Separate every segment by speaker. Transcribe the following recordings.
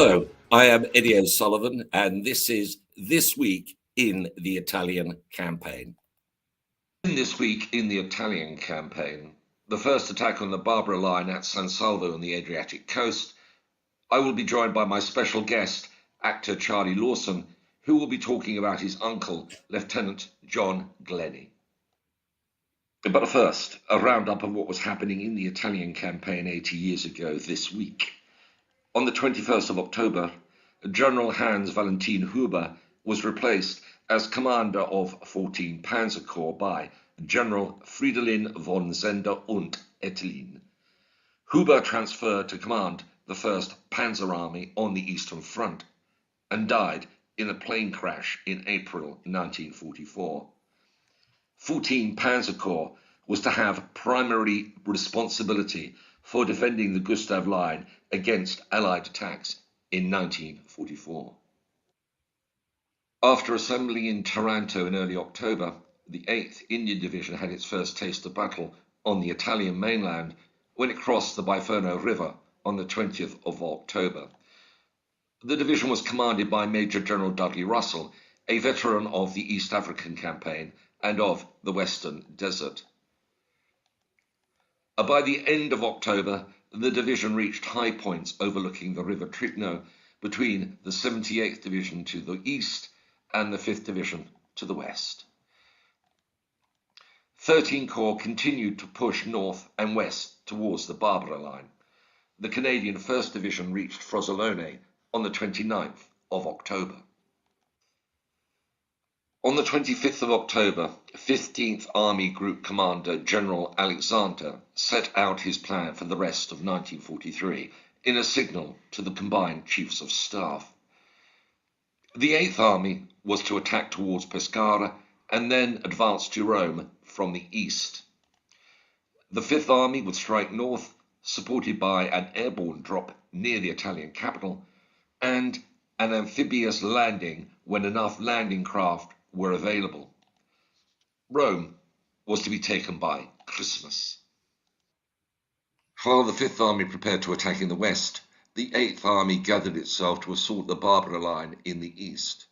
Speaker 1: Hello, I am Eddie O'Sullivan, and this is This Week in the Italian Campaign. In This Week in the Italian Campaign, the first attack on the Barbara Line at San Salvo on the Adriatic coast, I will be joined by my special guest, actor Charlie Lawson, who will be talking about his uncle, Lieutenant John Glennie. But first, a roundup of what was happening in the Italian campaign 80 years ago this week. On the 21st of October, General Hans Valentin Huber was replaced as commander of 14 Panzer Corps by General Fridolin von Zender und Ettelin. Huber transferred to command the 1st Panzer Army on the Eastern Front and died in a plane crash in April 1944. 14 Panzer Corps was to have primary responsibility for defending the Gustav Line against Allied attacks in 1944. After assembling in Taranto in early October, the 8th Indian Division had its first taste of battle on the Italian mainland when it crossed the Biferno River on the 20th of October. The division was commanded by Major General Dudley Russell, a veteran of the East African Campaign and of the Western Desert. By the end of October, the division reached high points overlooking the River Trigno between the 78th Division to the east and the 5th Division to the west. 13 Corps continued to push north and west towards the Barbara Line. The Canadian 1st Division reached Frosinone on the 29th of October. On the 25th of October, 15th Army Group Commander General Alexander set out his plan for the rest of 1943 in a signal to the combined Chiefs of Staff. The 8th Army was to attack towards Pescara and then advance to Rome from the east. The 5th Army would strike north, supported by an airborne drop near the Italian capital and an amphibious landing when enough landing craft were available. Rome was to be taken by Christmas. While the 5th Army prepared to attack in the west, the 8th Army gathered itself to assault the Barbara Line in the east.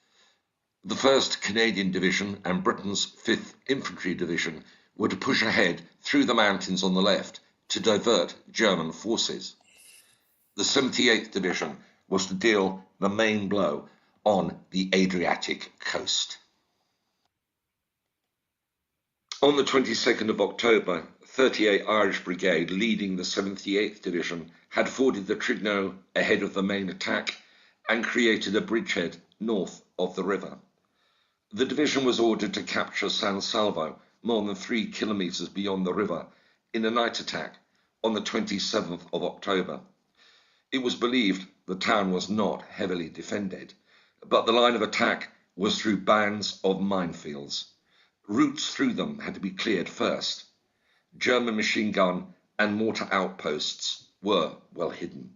Speaker 1: The 1st Canadian Division and Britain's 5th Infantry Division were to push ahead through the mountains on the left to divert German forces. The 78th Division was to deal the main blow on the Adriatic coast. On the 22nd of October, 38 Irish Brigade, leading the 78th Division, had forded the Trigno ahead of the main attack and created a bridgehead north of the river. The division was ordered to capture San Salvo, more than 3 kilometers beyond the river, in a night attack on the 27th of October. It was believed the town was not heavily defended, but the line of attack was through bands of minefields. Routes through them had to be cleared first. German machine gun and mortar outposts were well hidden.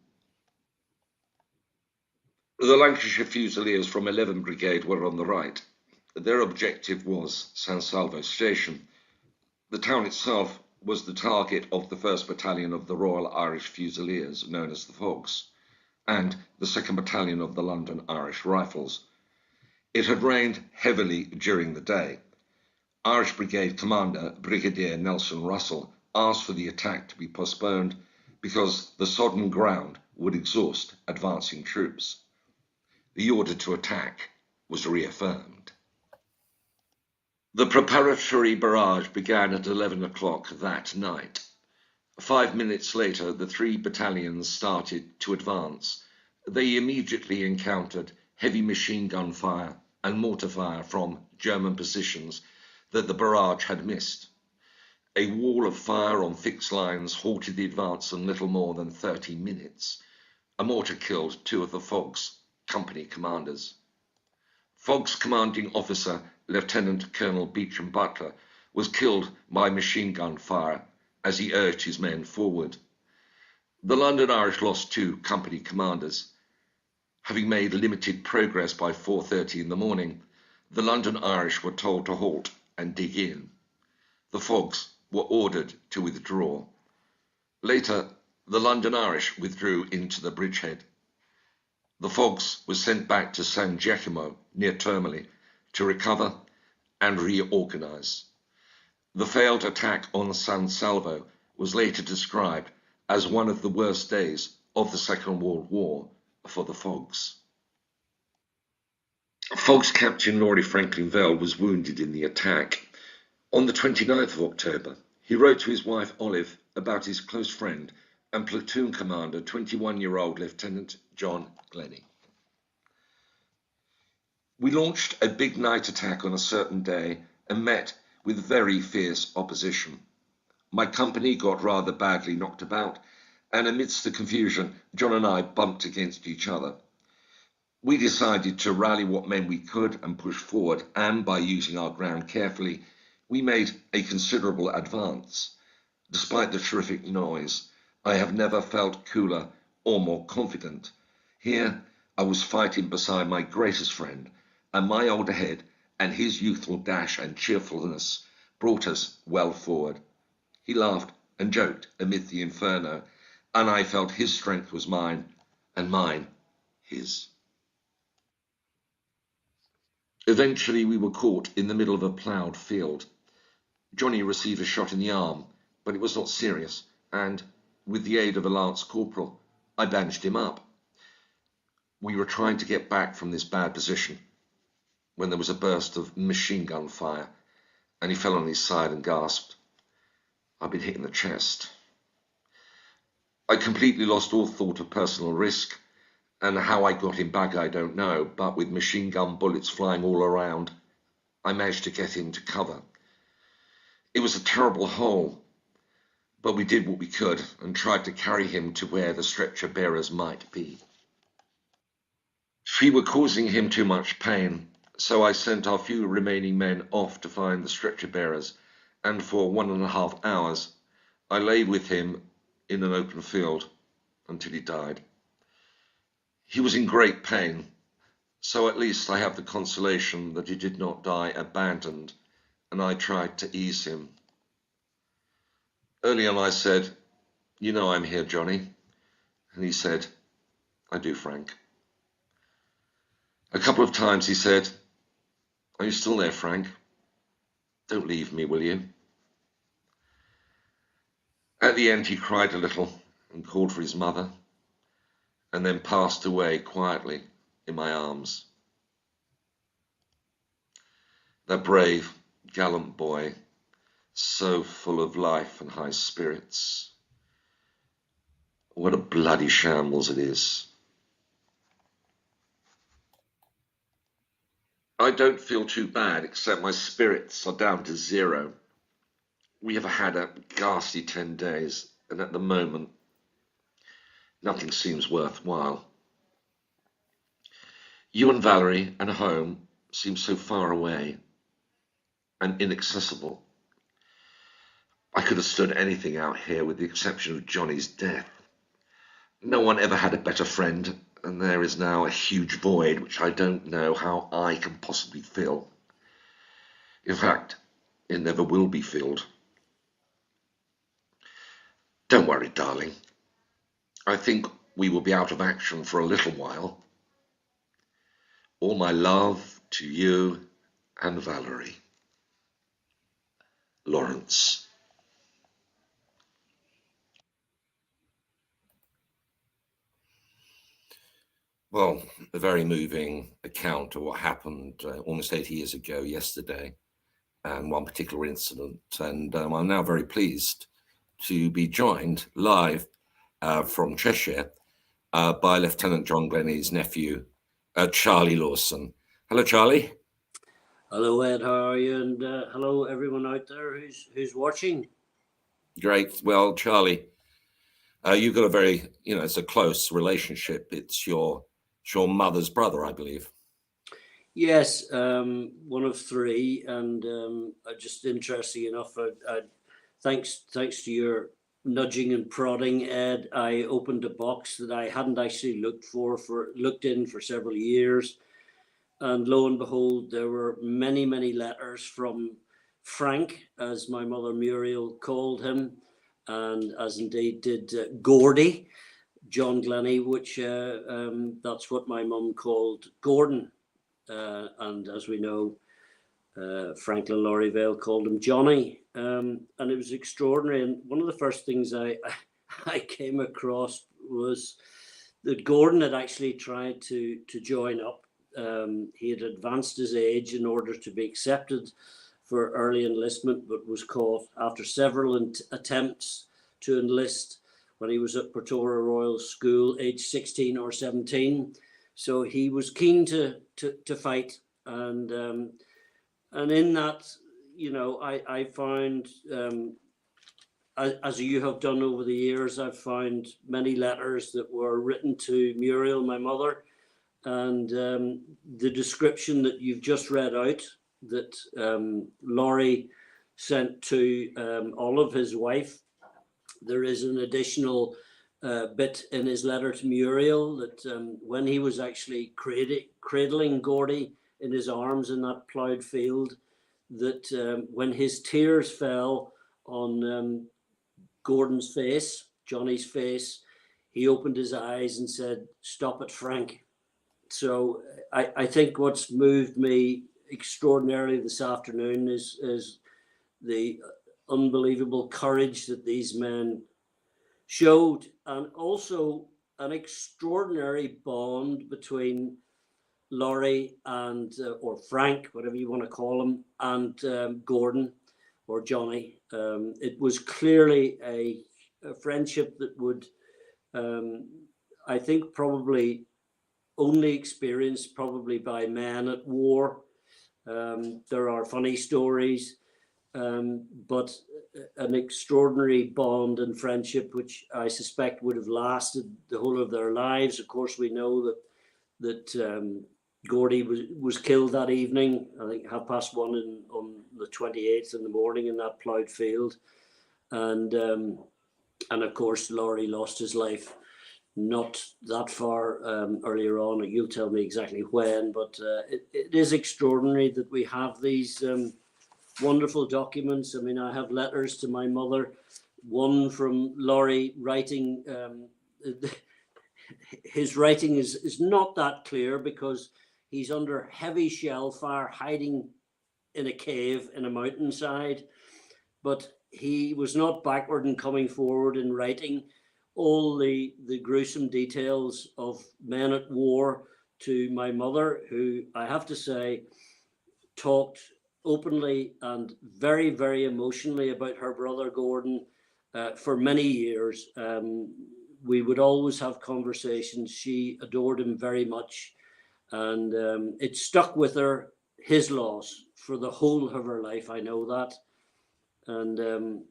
Speaker 1: The Lancashire Fusiliers from 11 Brigade were on the right. Their objective was San Salvo Station. The town itself was the target of the 1st Battalion of the Royal Irish Fusiliers, known as the Fogs, and the 2nd Battalion of the London Irish Rifles. It had rained heavily during the day. Irish Brigade Commander Brigadier Nelson Russell asked for the attack to be postponed because the sodden ground would exhaust advancing troops. The order to attack was reaffirmed. The preparatory barrage began at 11 o'clock that night. 5 minutes later, the 3 battalions started to advance. They immediately encountered heavy machine gun fire and mortar fire from German positions that the barrage had missed. A wall of fire on fixed lines halted the advance in little more than 30 minutes. A mortar killed 2 of the Fogs company commanders. Fogs commanding officer Lieutenant Colonel Beecham Butler was killed by machine gun fire as he urged his men forward. The London Irish lost 2 company commanders. Having made limited progress by 4:30 in the morning, the London Irish were told to halt and dig in. The Fogs were ordered to withdraw. Later, the London Irish withdrew into the bridgehead. The Fogs were sent back to San Giacomo near Termoli to recover and reorganize. The failed attack on San Salvo was later described as one of the worst days of the Second World War for the Fogs. Fogs Captain Laurie Franklin Vell was wounded in the attack. On the 29th of October, he wrote to his wife Olive about his close friend and platoon commander, 21-year-old Lieutenant John Glennie. We launched a big night attack on a certain day and met with very fierce opposition. My company got rather badly knocked about, and amidst the confusion, John and I bumped against each other. We decided to rally what men we could and push forward, and by using our ground carefully, we made a considerable advance. Despite the terrific noise, I have never felt cooler or more confident. Here, I was fighting beside my greatest friend, and my older head and his youthful dash and cheerfulness brought us well forward. He laughed and joked amid the inferno, and I felt his strength was mine, and mine his. Eventually, we were caught in the middle of a ploughed field. Johnny received a shot in the arm, but it was not serious, and, with the aid of a lance corporal, I bandaged him up. We were trying to get back from this bad position when there was a burst of machine gun fire, and he fell on his side and gasped, "I've been hit in the chest." I completely lost all thought of personal risk, and how I got him back I don't know, but with machine gun bullets flying all around, I managed to get him to cover. It was a terrible hole, but we did what we could and tried to carry him to where the stretcher bearers might be. We were causing him too much pain, so I sent our few remaining men off to find the stretcher bearers, and for 1.5 hours I lay with him in an open field until he died. He was in great pain, so at least I have the consolation that he did not die abandoned, and I tried to ease him. Early on I said, "You know I'm here, Johnny," and he said, "I do, Frank." A couple of times he said, "Are you still there, Frank? Don't leave me, will you?" At the end he cried a little and called for his mother, and then passed away quietly in my arms. That brave, gallant boy, so full of life and high spirits. What a bloody shambles it is. I don't feel too bad, except my spirits are down to 0. We have had a ghastly 10 days, and at the moment, nothing seems worthwhile. You and Valerie and home seem so far away and inaccessible. I could have stood anything out here with the exception of Johnny's death. No one ever had a better friend, and there is now a huge void which I don't know how I can possibly fill. In fact, it never will be filled. Don't worry, darling. I think we will be out of action for a little while. All my love to you and Valerie. Lawrence. Well, a very moving account of what happened almost 80 years ago yesterday, and one particular incident. And I'm now very pleased to be joined live from Cheshire by Lieutenant John Glennie's nephew, Charlie Lawson. Hello, Charlie.
Speaker 2: Hello, Ed. How are you? And hello, everyone out there who's watching.
Speaker 1: Great. Well, Charlie, you've got a very, it's a close relationship. It's your mother's brother, I believe.
Speaker 2: Yes, one of 3, and just interesting enough. Thanks to your nudging and prodding, Ed, I opened a box that I hadn't actually looked in for several years, and lo and behold, there were many letters from Frank, as my mother Muriel called him, and as indeed did Gordy. John Glennie, which that's what my mum called Gordon. And as we know, Franklin Laurie Vale called him Johnny. And it was extraordinary. And one of the first things I came across was that Gordon had actually tried to join up. He had advanced his age in order to be accepted for early enlistment, but was caught after several attempts to enlist when he was at Pretoria Royal School, age 16 or 17. So he was keen to fight. And in that, you know, I found, as you have done over the years, I've found many letters that were written to Muriel, my mother, and the description that you've just read out that Laurie sent to Olive, his wife. There is an additional bit in his letter to Muriel that when he was actually cradling Gordy in his arms in that ploughed field, that when his tears fell on Gordon's face, Johnny's face, he opened his eyes and said, "Stop it, Frank." So I think what's moved me extraordinarily this afternoon is the unbelievable courage that these men showed, and also an extraordinary bond between Laurie and or Frank, whatever you want to call him, and Gordon or Johnny. It was clearly a friendship that would, I think, probably only experienced probably by men at war. There are funny stories, but an extraordinary bond and friendship, which I suspect would have lasted the whole of their lives. Of course, we know that Gordy was killed that evening, I think 1:30 on the 28th in the morning in that ploughed field. And of course, Laurie lost his life not that far earlier on. You'll tell me exactly when, but it is extraordinary that we have these wonderful documents. I mean, I have letters to my mother, one from Laurie writing. His writing is not that clear because he's under heavy shell fire, hiding in a cave in a mountainside. But he was not backward in coming forward and writing all the gruesome details of men at war to my mother, who I have to say talked openly and very, very emotionally about her brother Gordon for many years. We would always have conversations. She adored him very much, and it stuck with her, his loss, for the whole of her life. I know that. And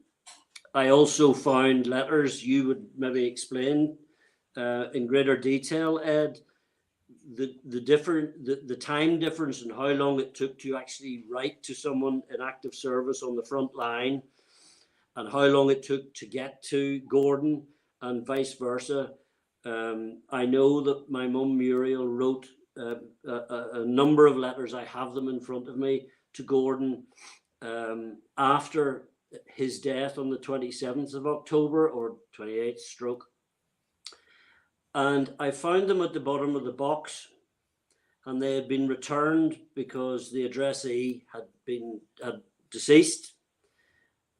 Speaker 2: I also found letters. You would maybe explain in greater detail, Ed, the time difference and how long it took to actually write to someone in active service on the front line, and how long it took to get to Gordon, and vice versa. I know that my mum Muriel wrote a number of letters. I have them in front of me, to Gordon after his death on the 27th of October or 28th stroke. And I found them at the bottom of the box, and they had been returned because the addressee had deceased.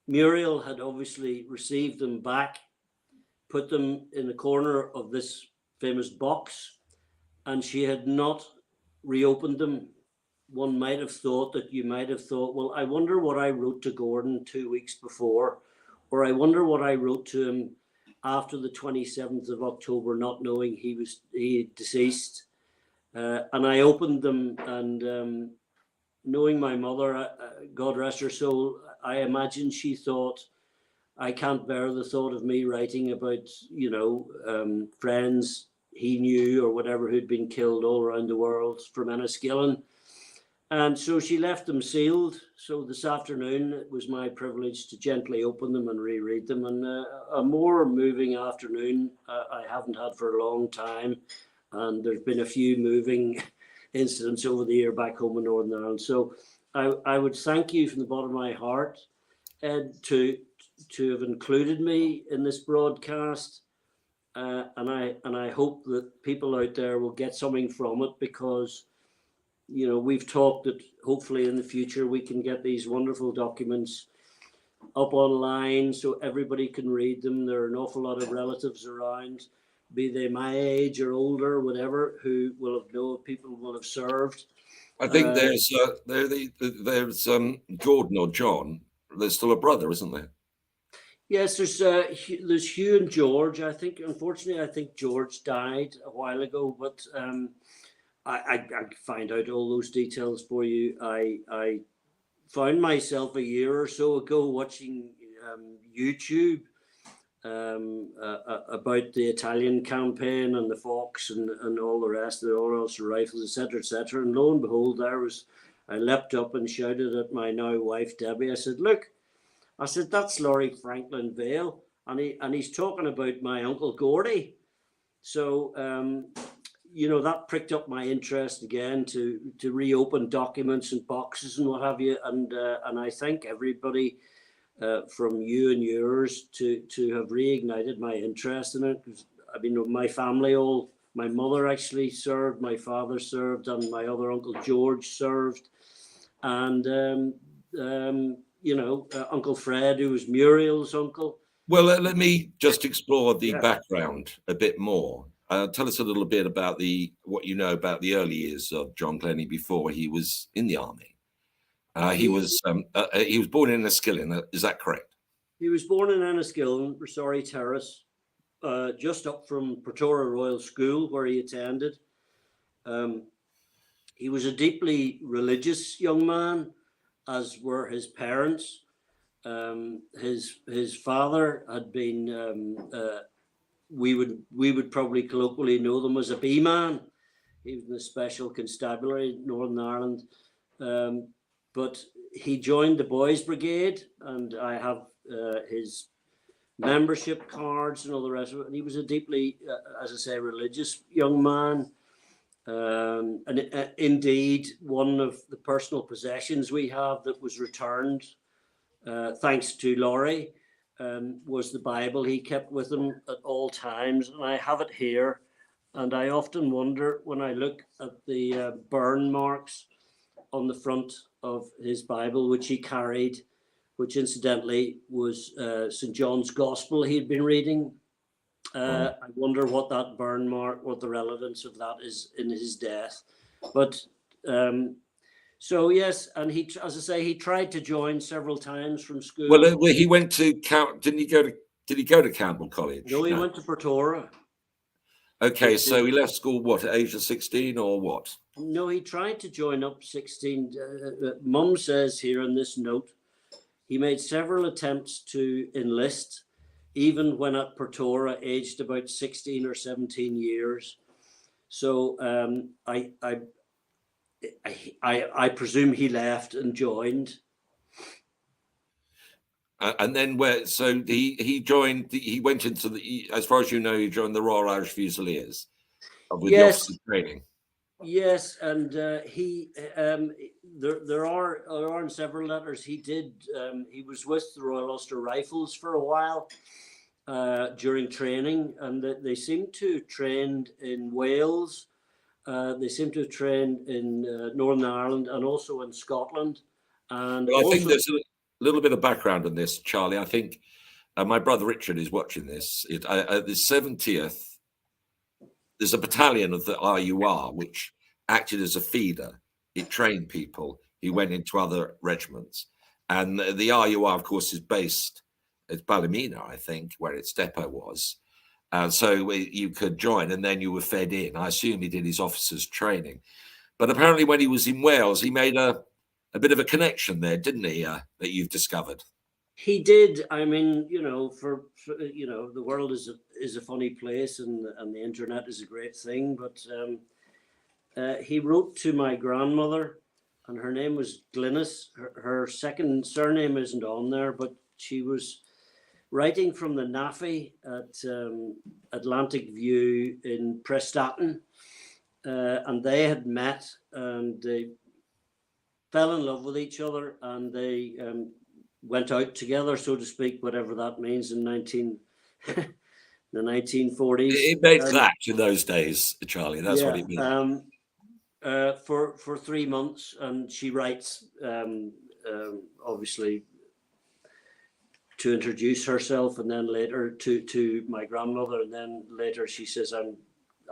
Speaker 2: Muriel had obviously received them back, put them in the corner of this famous box, and she had not reopened them. One might have thought that you might have thought, well, I wonder what I wrote to Gordon 2 weeks before, or I wonder what I wrote to him after the 27th of October, not knowing he deceased. And I opened them, and knowing my mother, God rest her soul, I imagine she thought, I can't bear the thought of me writing about, friends he knew or whatever who'd been killed all around the world from Enniskillen. And so she left them sealed. So this afternoon, it was my privilege to gently open them and reread them. And a more moving afternoon I haven't had for a long time. And there's been a few moving incidents over the year back home in Northern Ireland. So I would thank you from the bottom of my heart, Ed, to have included me in this broadcast. and I hope that people out there will get something from it, because we've talked that hopefully in the future we can get these wonderful documents up online so everybody can read them. There are an awful lot of relatives around, be they my age or older, whatever, who will have known people will have served.
Speaker 1: I think there's Gordon or John. There's still a brother, isn't there?
Speaker 2: Yes, there's Hugh and George. I think, unfortunately, I think George died a while ago, but I find out all those details for you. I found myself a year or so ago watching YouTube about the Italian campaign and the Fox and all the rest, the Royal Ulster Rifles, etc., etc. And lo and behold, I leapt up and shouted at my now wife Debbie. I said, "Look," I said, "that's Laurie Franklin Vale," and he's talking about my uncle Gordy. So that pricked up my interest again to reopen documents and boxes and what have you. And I thank everybody from you and yours to have reignited my interest in it. I mean, my family my mother actually served, my father served, and my other uncle George served, and Uncle Fred, who was Muriel's uncle.
Speaker 1: Well, let me just explore the background a bit more. Tell us a little bit about what you know about the early years of John Glennie before he was in the army. He was born in Enniskillen. Is that correct?
Speaker 2: He was born in Enniskillen, Rossori Terrace, just up from Portora Royal School, where he attended. He was a deeply religious young man, as were his parents. His father had been we would probably colloquially know them as a B-man. He was in the Special Constabulary, Northern Ireland, but he joined the Boys Brigade, and I have his membership cards and all the rest of it. And he was a deeply, as I say, religious young man. And indeed, one of the personal possessions we have that was returned, thanks to Laurie, was the Bible he kept with him at all times. And I have it here. And I often wonder, when I look at the burn marks on the front of his Bible, which he carried, which incidentally was St. John's Gospel he'd been reading. I wonder what that burn mark, what the relevance of that is in his death. But so yes, and he, as I say, he tried to join several times from school.
Speaker 1: Well, he went to Did he go to Campbell College?
Speaker 2: No, he went to Portora.
Speaker 1: Okay, so he left school what, at age of 16 or what?
Speaker 2: No, he tried to join up 16. Mum says here in this note, he made several attempts to enlist, even when at Portora, aged about 16 or 17 years. So I presume he left and joined.
Speaker 1: And then so he joined, he went into as far as you know, he joined the Royal Irish Fusiliers with the officer training.
Speaker 2: Yes, and there are in several letters he was with the Royal Ulster Rifles for a while during training, and they seem to have trained in Wales. They seem to have trained in Northern Ireland and also in Scotland. And
Speaker 1: well, I think there's a little bit of background on this, Charlie. I think my brother Richard is watching this. At the 70th, there's a battalion of the RUR which acted as a feeder. It trained people. He went into other regiments. And the RUR, of course, is based at Ballymena, I think, where its depot was. So you could join and then you were fed in. I assume he did his officers' training. But apparently when he was in Wales, he made a bit of a connection there, didn't he, that you've discovered?
Speaker 2: He did. I mean, for the world is a funny place, and the internet is a great thing. But he wrote to my grandmother, and her name was Glynis. Her second surname isn't on there, but she was writing from the NAFI at Atlantic View in Prestatyn, and they had met and they fell in love with each other, and they went out together, so to speak, whatever that means, in the 1940s.
Speaker 1: It made that in those days, Charlie. That's what it meant.
Speaker 2: For 3 months, and she writes, obviously, to introduce herself, and then later to my grandmother, and then later she says,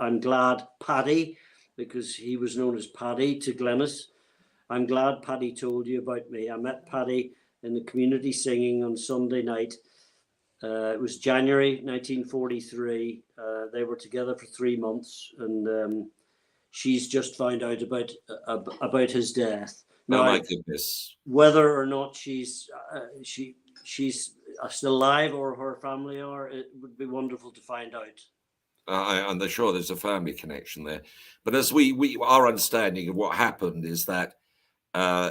Speaker 2: I'm glad Paddy, because he was known as Paddy to Glenys. I'm glad Paddy told you about me. I met Paddy in the community singing on Sunday night. It was January 1943. They were together for 3 months, and she's just found out about his death. Now,
Speaker 1: oh my goodness!
Speaker 2: Whether or not she's still alive, or her family are, it would be wonderful to find out.
Speaker 1: I'm sure there's a family connection there, but as our understanding of what happened is that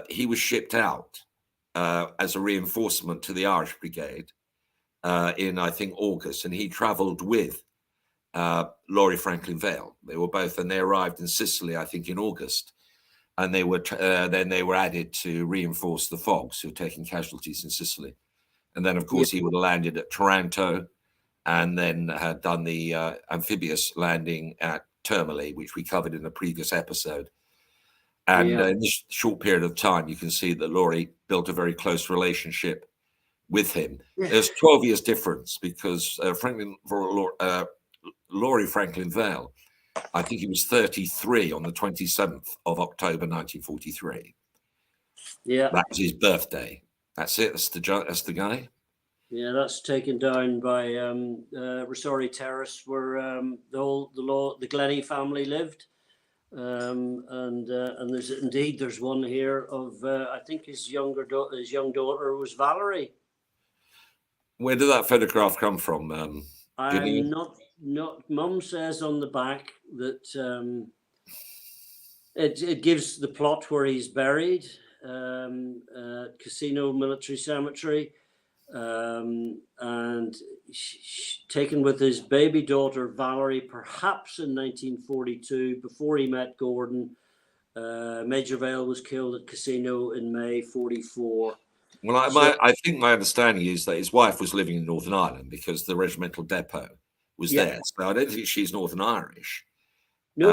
Speaker 1: he was shipped out as a reinforcement to the Irish Brigade in, I think, August, and he travelled with Laurie Franklin Vale. They were both, and they arrived in Sicily, I think, in August, and they were then they were added to reinforce the Fogs, who were taking casualties in Sicily, and then, of course, he would have landed at Taranto, and then had done the amphibious landing at Termoli, which we covered in a previous episode. And in this short period of time, you can see that Laurie built a very close relationship with him. There's 12 years difference, because Laurie Franklin Vale, I think he was 33 on the 27th of October 1943.
Speaker 2: Yeah,
Speaker 1: that was his birthday. That's it. That's the guy.
Speaker 2: Yeah, that's taken down by Rosori Terrace, where the Glenny family lived. And there's one here of I think his young daughter was Valerie.
Speaker 1: Where did that photograph come from?
Speaker 2: I'm not. Mum says on the back that it gives the plot where he's buried, Casino Military Cemetery, and taken with his baby daughter Valerie, perhaps in 1942, before he met Gordon. Major Vale was killed at Casino in May 44.
Speaker 1: Well, I think my understanding is that his wife was living in Northern Ireland, because the regimental depot was there. So I don't think she's Northern Irish.
Speaker 2: No,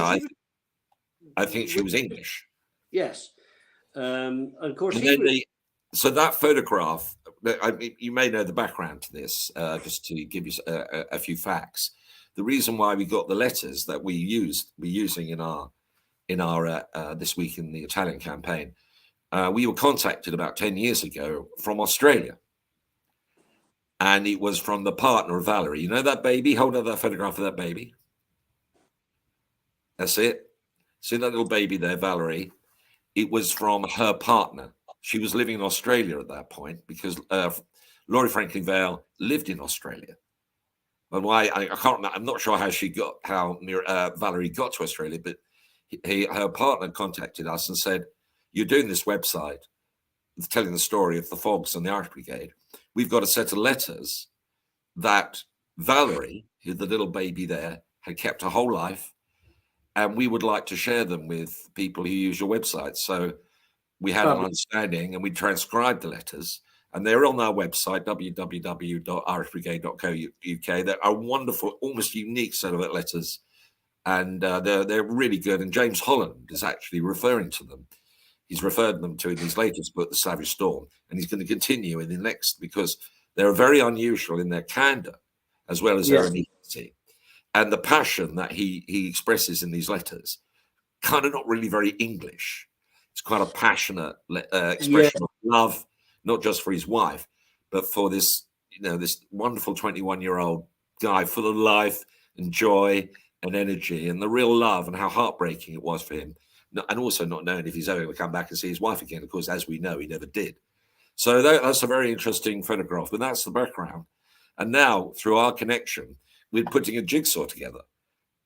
Speaker 1: I think she was English.
Speaker 2: Yes. Of course,
Speaker 1: so that photograph, I mean, you may know the background to this, just to give you a few facts. The reason why we got the letters that we're using in our This Week in the Italian campaign, we were contacted about 10 years ago from Australia, and it was from the partner of Valerie. You know that baby? Hold up that photograph of that baby. That's it. See that little baby there, Valerie? It was from her partner. She was living in Australia at that point, because Laurie Franklin Vale lived in Australia. But why? I can't remember. I'm not sure how Valerie got to Australia, but her partner contacted us and said, "You're doing this website telling the story of the Fogs and the Irish Brigade. We've got a set of letters that Valerie, the little baby there, had kept her whole life, and we would like to share them with people who use your website." So we had an understanding, and we transcribed the letters, and they're on our website, www.irishbrigade.co.uk. They're a wonderful, almost unique set of letters, and they're really good. And James Holland is actually referring to them. He's referred them to in his latest book, The Savage Storm, and he's going to continue in the next, because they're very unusual in their candor as well as their immediacy. And the passion that he expresses in these letters, kind of not really very English. It's quite a passionate expression of love, not just for his wife, but for this wonderful 21-year-old guy, full of life and joy and energy, and the real love, and how heartbreaking it was for him. And also not knowing if he's ever going to come back and see his wife again. Of course, as we know, he never did. So that's a very interesting photograph, but that's the background. And now, through our connection, we're putting a jigsaw together.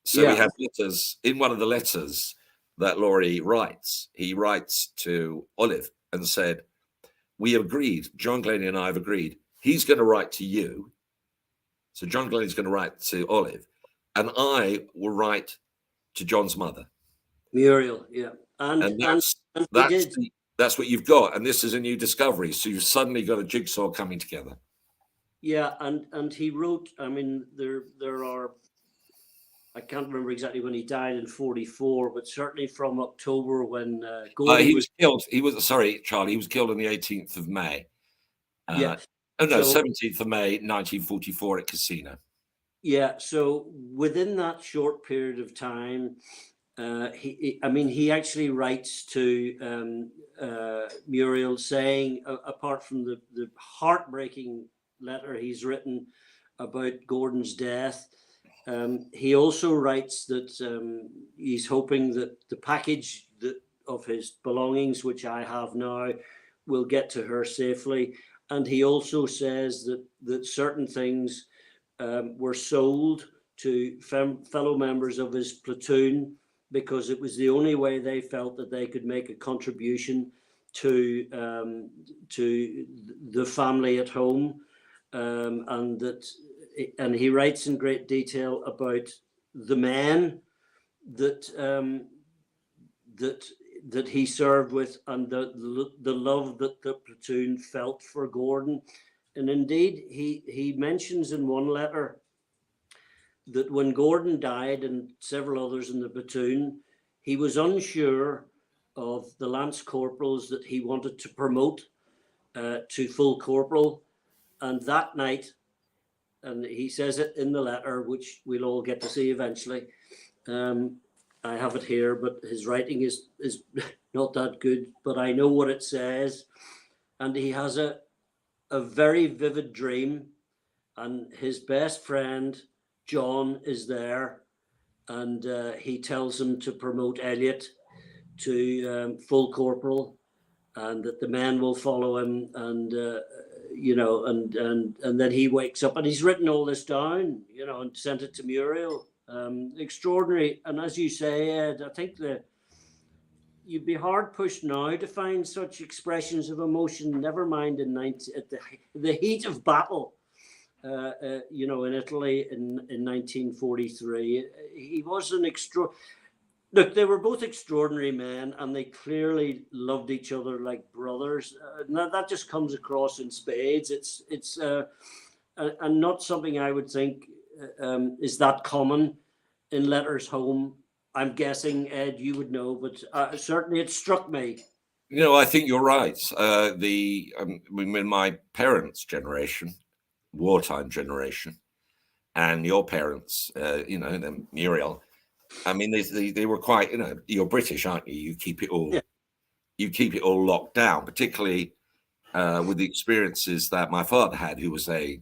Speaker 1: So we have letters. In one of the letters that Laurie writes, he writes to Olive and said, "We agreed, John Glennie and I have agreed, he's going to write to you. So John Glennie's going to write to Olive, and I will write to John's mother,
Speaker 2: Muriel."
Speaker 1: And that's what you've got. And this is a new discovery. So you've suddenly got a jigsaw coming together.
Speaker 2: Yeah, and he wrote. I mean, there are. I can't remember exactly when he died in 44, but certainly from October when Gordon
Speaker 1: He
Speaker 2: was.
Speaker 1: was killed. He was sorry, Charlie. He was killed on the 18th of May.
Speaker 2: Yeah.
Speaker 1: Oh no,
Speaker 2: So
Speaker 1: 17th of May, 1944 at Casino.
Speaker 2: yeah, so within that short period of time, I mean, he actually writes to Muriel saying, apart from the heartbreaking letter he's written about Gordon's death, he also writes that he's hoping that the package of his belongings, which I have now, will get to her safely. And he also says that certain things were sold to fellow members of his platoon because it was the only way they felt that they could make a contribution to the family at home, and he writes in great detail about the men that that that he served with and the love that the platoon felt for Gordon. And indeed, he mentions in one letter that when Gordon died and several others in the platoon, he was unsure of the lance corporals that he wanted to promote to full corporal. And that night, and he says it in the letter, which we'll all get to see eventually. I have it here, but his writing is not that good, but I know what it says. And he has a very vivid dream, and his best friend John is there, and he tells him to promote Elliot to full corporal, and that the men will follow him, and and then he wakes up, and he's written all this down, and sent it to Muriel. Extraordinary, and as you say, Ed, I think you'd be hard pushed now to find such expressions of emotion. Never mind at the heat of battle. In Italy in 1943. He was an Look, they were both extraordinary men, and they clearly loved each other like brothers. That just comes across in spades. It's and not something I would think is that common in letters home. I'm guessing, Ed, you would know, but certainly it struck me.
Speaker 1: I think you're right. When my parents' generation, wartime generation, and your parents, Muriel. I mean, they were quite. You're British, aren't you? You keep it all.
Speaker 2: Yeah.
Speaker 1: You keep it all locked down, particularly with the experiences that my father had, who was a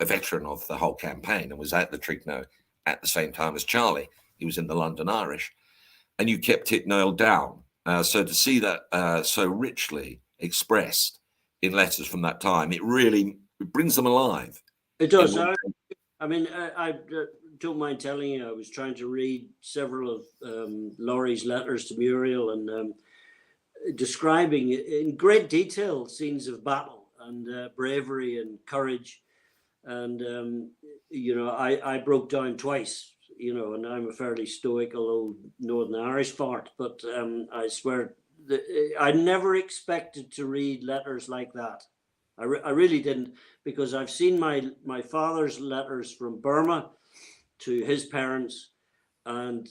Speaker 1: veteran of the whole campaign and was at the Trigno at the same time as Charlie. He was in the London Irish, and you kept it nailed down. So to see that so richly expressed in letters from that time, it brings them alive.
Speaker 2: It does. I mean, I don't mind telling you, I was trying to read several of Laurie's letters to Muriel, and describing in great detail scenes of battle and bravery and courage. And I broke down twice, and I'm a fairly stoical old Northern Irish fart, but I swear I never expected to read letters like that. I really didn't, because I've seen my father's letters from Burma to his parents, and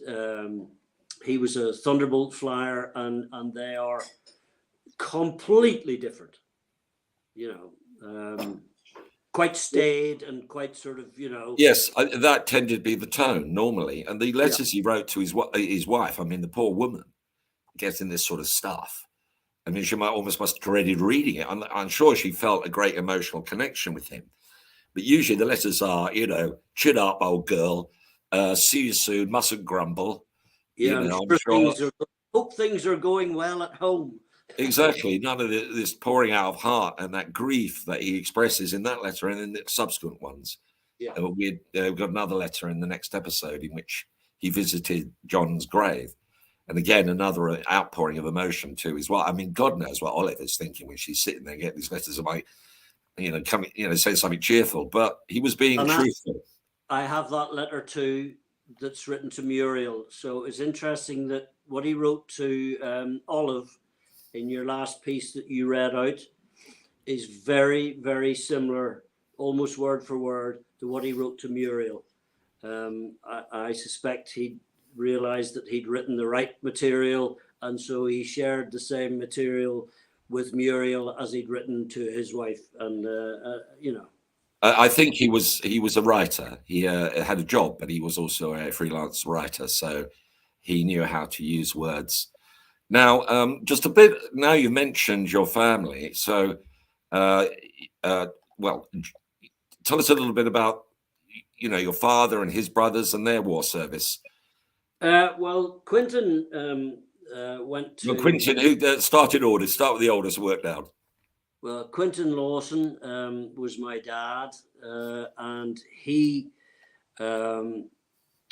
Speaker 2: he was a Thunderbolt flyer, and they are completely different, quite staid and quite sort of,
Speaker 1: Yes, that tended to be the tone normally. And the letters he wrote to his wife, I mean, the poor woman getting this sort of stuff. I mean, she must have dreaded reading it. I'm sure she felt a great emotional connection with him. But usually the letters are, chin up, old girl. See you soon. Mustn't grumble.
Speaker 2: Yeah, I'm sure hope things are going well at home.
Speaker 1: Exactly. None of this pouring out of heart and that grief that he expresses in that letter and in the subsequent ones.
Speaker 2: Yeah.
Speaker 1: We've got another letter in the next episode in which he visited John's grave. And again, another outpouring of emotion to his wife. I mean, God knows what Oliver's thinking when she's sitting there getting these letters of coming, saying something cheerful. But he was being truthful.
Speaker 2: I have that letter too that's written to Muriel. So it's interesting that what he wrote to Olive in your last piece that you read out is very, very similar almost word for word to what he wrote to Muriel. I suspect he realized that he'd written the right material, and so he shared the same material with Muriel as he'd written to his wife. And you know,
Speaker 3: I think he was a writer. He had a job, but he was also a freelance writer, so he knew how to use words. Now, just a bit. Now you mentioned your family, so well, tell us a little bit about your father and his brothers and their war service.
Speaker 2: Well, Quentin went to.
Speaker 3: Well, Quentin, who started orders? Start with the oldest, work down.
Speaker 2: Well, Quentin Lawson was my dad, and he.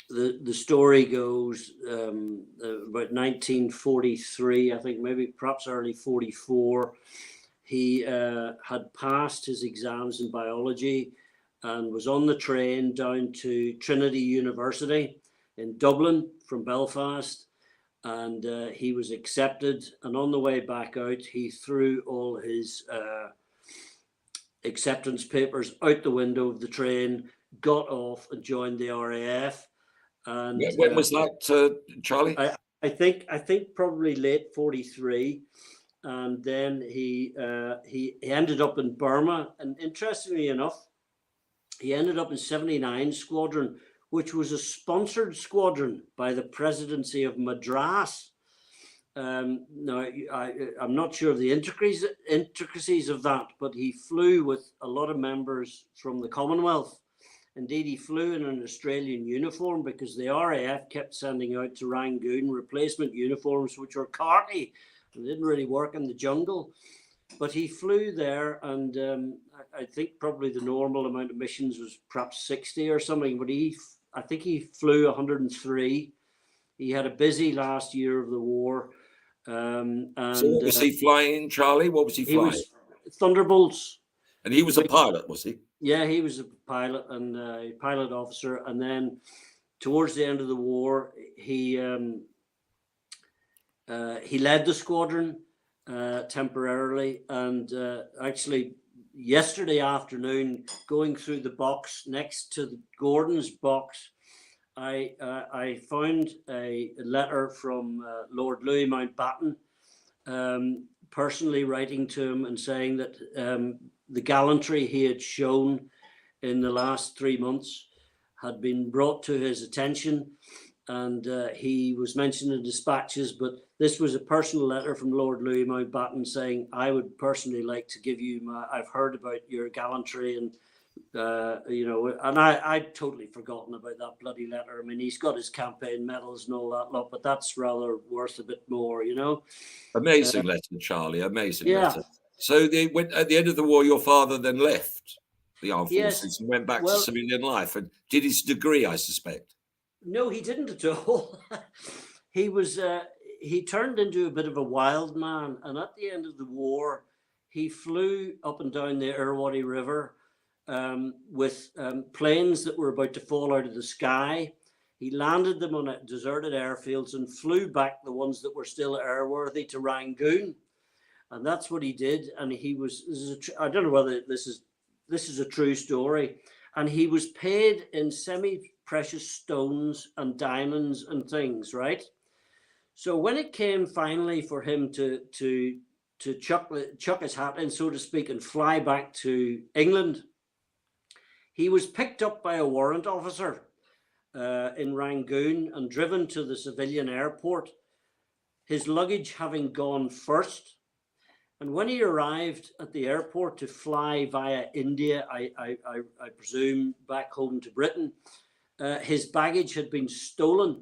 Speaker 2: The story goes about 1943, I think, maybe perhaps early 44. He had passed his exams in biology and was on the train down to Trinity University in Dublin from Belfast, and he was accepted. And on the way back out, he threw all his acceptance papers out the window of the train, got off, and joined the RAF. And
Speaker 3: when was that, Charlie?
Speaker 2: I think probably late 43. And then he ended up in Burma, and interestingly enough, he ended up in 79 Squadron, which was a sponsored squadron by the Presidency of Madras. Now, I'm not sure of the intricacies of that, but he flew with a lot of members from the Commonwealth. Indeed, he flew in an Australian uniform because the RAF kept sending out to Rangoon replacement uniforms, which were khaki and didn't really work in the jungle. But he flew there, and I think probably the normal amount of missions was perhaps 60 or something, but I think he flew 103. He had a busy last year of the war. And
Speaker 3: so what was he flying, Charlie? What was he flying?
Speaker 2: He was Thunderbolts.
Speaker 3: And he was a pilot, was he?
Speaker 2: Yeah, he was a pilot and a pilot officer. And then towards the end of the war, he led the squadron temporarily. And actually, yesterday afternoon, going through the box next to Gordon's box, I found a letter from Lord Louis Mountbatten, personally writing to him and saying that the gallantry he had shown in the last 3 months had been brought to his attention, and he was mentioned in dispatches, but this was a personal letter from Lord Louis Mountbatten saying, I would personally like to give you I've heard about your gallantry, and and I'd totally forgotten about that bloody letter. I mean, he's got his campaign medals and all that lot, but that's rather worth a bit more,
Speaker 3: Amazing letter, Charlie. Amazing letter. So they went at the end of the war. Your father then left the armed forces and went back to civilian life and did his degree, I suspect.
Speaker 2: No, he didn't at all. He turned into a bit of a wild man, and at the end of the war, he flew up and down the Irrawaddy River with planes that were about to fall out of the sky. He landed them on deserted airfields and flew back the ones that were still airworthy to Rangoon. And that's what he did. And I don't know whether this is a true story. And he was paid in semi-precious stones and diamonds and things, right? So when it came finally for him to chuck his hat in, so to speak, and fly back to England, he was picked up by a warrant officer in Rangoon and driven to the civilian airport, his luggage having gone first. And when he arrived at the airport to fly via India, I presume back home to Britain, his baggage had been stolen.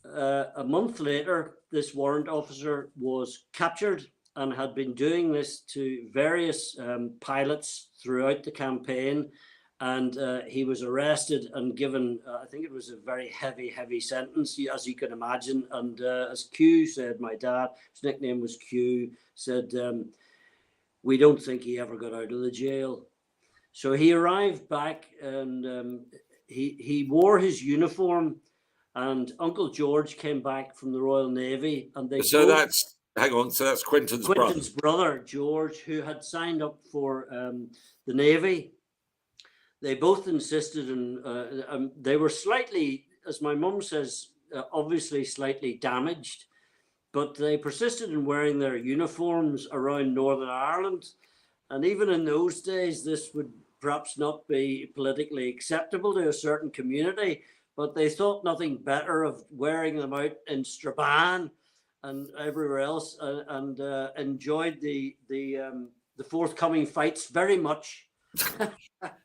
Speaker 2: A month later, this warrant officer was captured and had been doing this to various pilots throughout the campaign. And he was arrested and given, I think it was a very heavy sentence, as you can imagine. And as Q said, my dad, his nickname was Q, said, we don't think he ever got out of the jail. So he arrived back and he wore his uniform, and Uncle George came back from the Royal Navy. And that's
Speaker 3: Quentin's brother,
Speaker 2: George, who had signed up for the Navy. they both insisted, and they were slightly, as my mum says, obviously slightly damaged, but they persisted in wearing their uniforms around Northern Ireland. And even in those days, this would perhaps not be politically acceptable to a certain community, but they thought nothing better of wearing them out in Strabane and everywhere else, and enjoyed the forthcoming fights very much.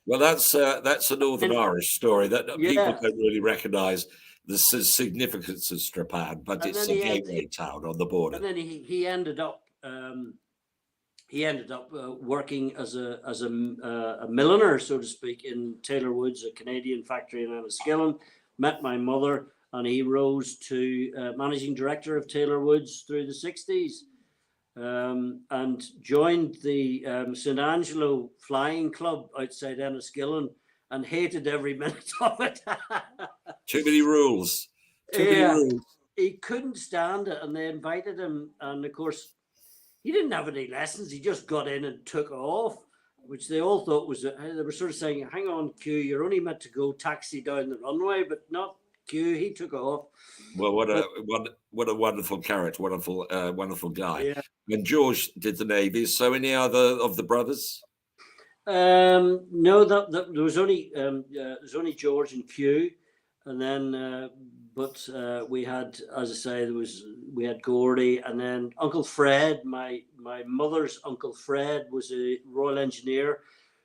Speaker 3: Well, that's a Northern Irish story that people
Speaker 2: Yeah.
Speaker 3: don't really recognise the significance of Strabane, but
Speaker 2: And
Speaker 3: it's
Speaker 2: then
Speaker 3: a gateway town on the border.
Speaker 2: And then he ended up working as a milliner, so to speak, in Taylor Woods, a Canadian factory in Enniskillen. Met my mother, and he rose to managing director of Taylor Woods through the 60s, and joined the St. Angelo Flying Club outside Enniskillen, and hated every minute of it.
Speaker 3: Too many rules. Too many rules.
Speaker 2: He couldn't stand it, and they invited him, and of course, he didn't have any lessons. He just got in and took off, which they all thought was, they were sort of saying, hang on, Q, you're only meant to go taxi down the runway, but not Q. He took off.
Speaker 3: Well, what a wonderful character, wonderful guy.
Speaker 2: Yeah.
Speaker 3: And George did the Navy. So any other of the brothers?
Speaker 2: No, that there was only George and Q, and then but we had, as I say, we had Gordy, and then Uncle Fred. My mother's Uncle Fred was a Royal Engineer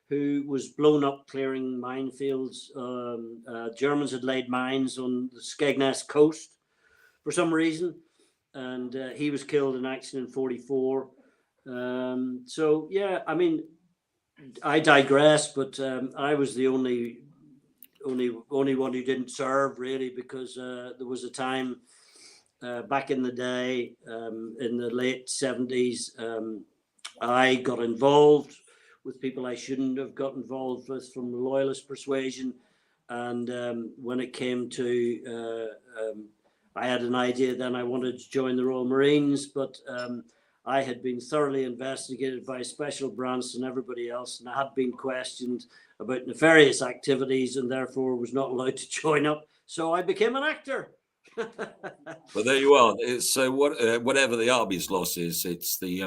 Speaker 2: who was blown up clearing minefields. Germans had laid mines on the Skegness coast for some reason, and he was killed in action in 1944. So yeah, I mean, I digress, but I was the only one who didn't serve, really, because there was a time back in the day, in the late 70s, I got involved with people I shouldn't have got involved with from loyalist persuasion, and when it came to I had an idea then I wanted to join the Royal Marines, but I had been thoroughly investigated by Special Branch and everybody else, and I had been questioned about nefarious activities, and therefore was not allowed to join up. So I became an actor.
Speaker 3: Well, there you are. So whatever the army's loss is, it's the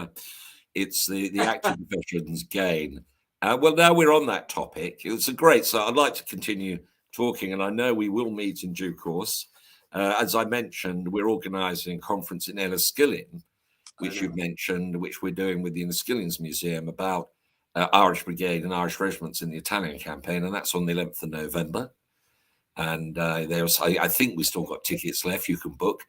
Speaker 3: acting profession's gain. Well, now we're on that topic. It's a great. So I'd like to continue talking, and I know we will meet in due course. As I mentioned, we're organising a conference in Enniskillen, which you've mentioned, which we're doing with the Enniskillen's Museum about Irish Brigade and Irish regiments in the Italian campaign, and that's on the 11th of November. And I think we still got tickets left. You can book.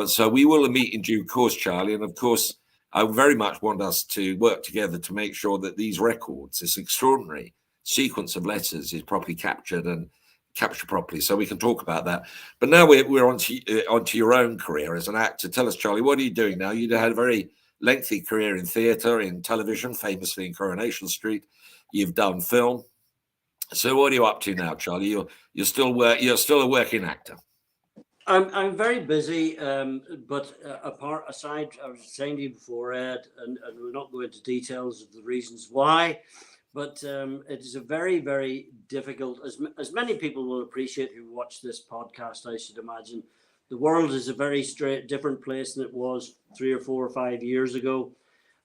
Speaker 3: So we will meet in due course, Charlie. And of course, I very much want us to work together to make sure that these records, this extraordinary sequence of letters, is properly captured and captured properly, so we can talk about that. But now we're onto your own career as an actor. Tell us, Charlie, what are you doing now? You had a very lengthy career in theatre, in television, famously in Coronation Street. You've done film. So what are you up to now, Charlie? You're still a working actor.
Speaker 2: I'm very busy, but aside, I was saying to you before, Ed, and we're not going into details of the reasons why, but it is a very, very difficult, as many people will appreciate who watch this podcast, I should imagine. The world is a very different place than it was 3 or 4 or 5 years ago.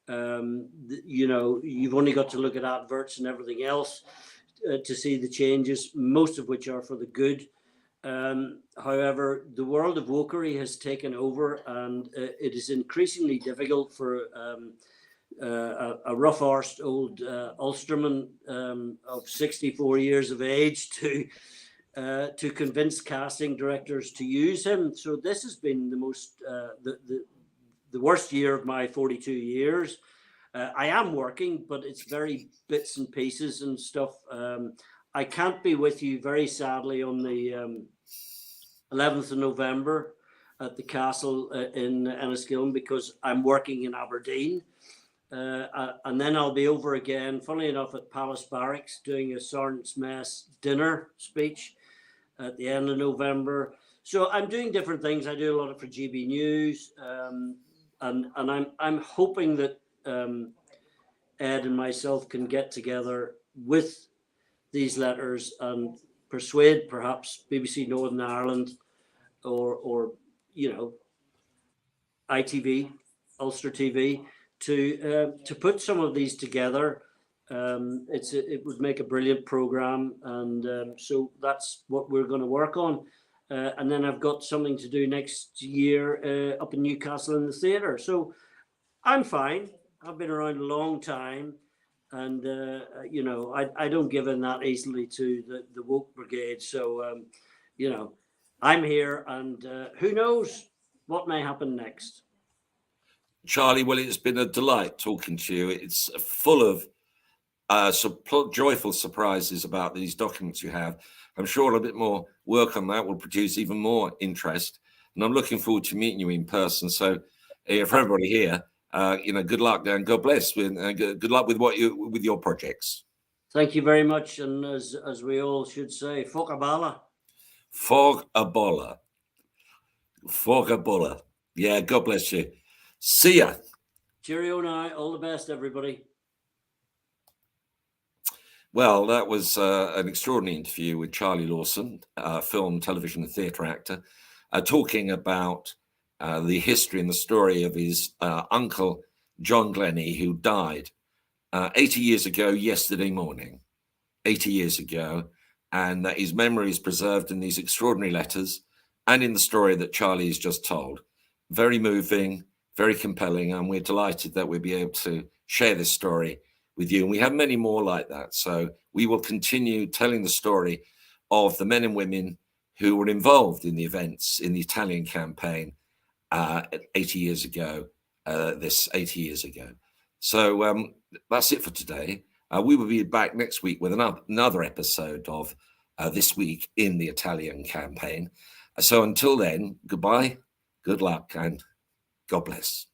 Speaker 2: You've only got to look at adverts and everything else to see the changes, most of which are for the good. However, the world of wokery has taken over, and it is increasingly difficult for a rough-arsed old Ulsterman of 64 years of age to convince casting directors to use him. So this has been the most the worst year of my 42 years. I am working, but it's very bits and pieces and stuff. I can't be with you, very sadly, on the 11th of November at the castle in Enniskillen, because I'm working in Aberdeen. And then I'll be over again, funnily enough, at Palace Barracks doing a Sergeant's Mess dinner speech at the end of November. So I'm doing different things. I do a lot for GB News, and I'm hoping that Ed and myself can get together with these letters and persuade perhaps BBC Northern Ireland or ITV, Ulster TV, to put some of these together. It would make a brilliant program, and so that's what we're going to work on. And then I've got something to do next year up in Newcastle in the theatre. So I'm fine. I've been around a long time, and I don't give in that easily to the woke brigade. So I'm here, and who knows what may happen next.
Speaker 3: Charlie, well, it's been a delight talking to you. It's full of joyful surprises about these documents you have. I'm sure a bit more work on that will produce even more interest, and I'm looking forward to meeting you in person. So, for everybody here, good luck and God bless. Good luck with your projects.
Speaker 2: Thank you very much, and as we all should say, Fog a bala.
Speaker 3: Fog a bola. Fog a bola. Yeah, God bless you. See ya.
Speaker 2: Cheerio now. All the best, everybody.
Speaker 3: Well, that was an extraordinary interview with Charlie Lawson, film, television, and theatre actor, talking about the history and the story of his uncle, John Glennie, who died 80 years ago yesterday morning, 80 years ago, and that his memory is preserved in these extraordinary letters and in the story that Charlie has just told. Very moving, very compelling, and we're delighted that we'll be able to share this story with you. And we have many more like that. So we will continue telling the story of the men and women who were involved in the events in the Italian campaign 80 years ago, this 80 years ago. So that's it for today. We will be back next week with another episode of This Week in the Italian Campaign. So until then, goodbye, good luck, and God bless.